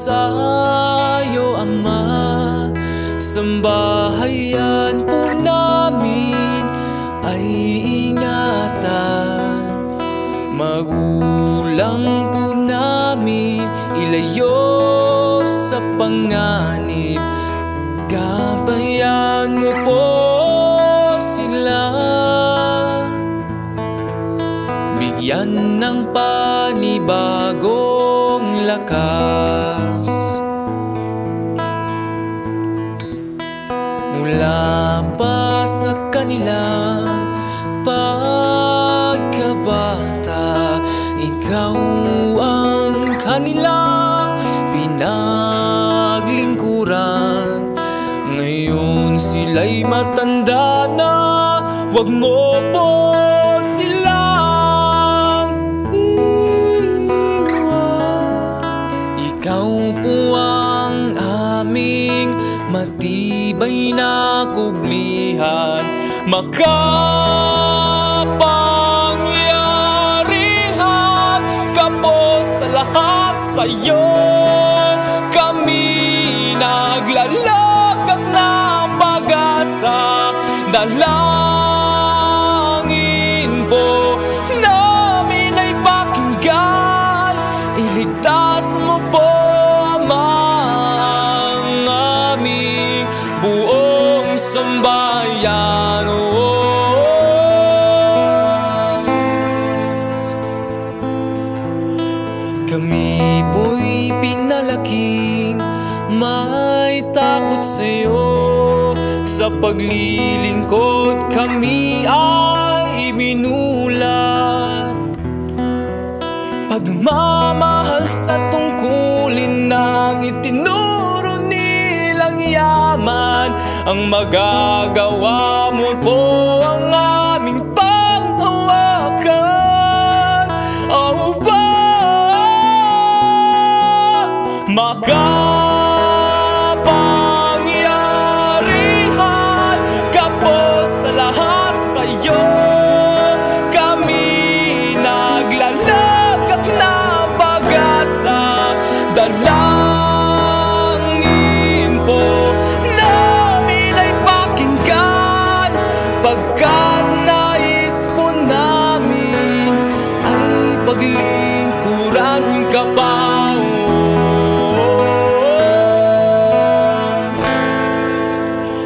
sa'yo, Ama. Sambahayan po namin ay ingatan, magulang po namin ilayo sa panganib. Gabayan mo po sila, bigyan ng panibagong lakas. Mula pa sa kanilang pagkabata, ikaw ang kanilang pinaglingkuran. Ngayon sila'y matanda na, wag mo po silang iwan. Ikaw po ang aming matibay na kublihan, makapangyarihan ka po sa lahat. Sa'yo kami naglalagak ng pag-asa. Dalangin po namin ay pakinggan, iligtas mo po buong sambayan. Kami po'y pinalaking may takot sa'yo, sa paglilingkod kami ay ibinulat. Pagmamahal sa tungkulin ng itinuro nilang yaman, ang magagawa mo po ang aming panghawakan. Makapangyarihan ka po sa lahat. Sa'yo kami naglalagak ng pag-asa. Dalangin po namin ay pakinggan, pagkat nais po namin ay paglingkuran ka pa.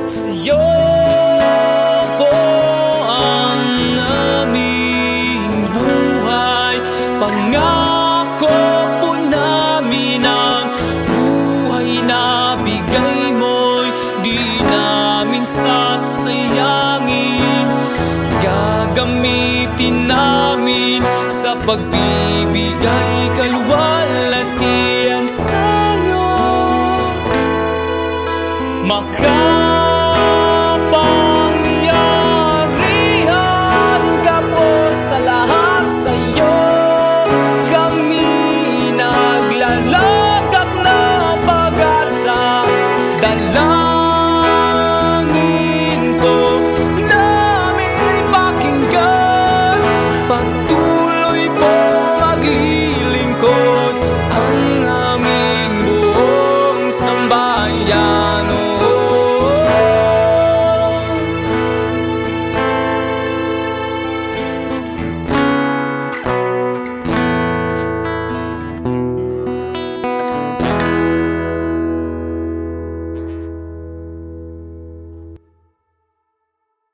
Sa'yo po ang aming buhay, pangako po namin ang buhay na bigay mo'y di namin sasayangin. Gagamitin namin sa pagbibigay kaluwalhatian sa'yo.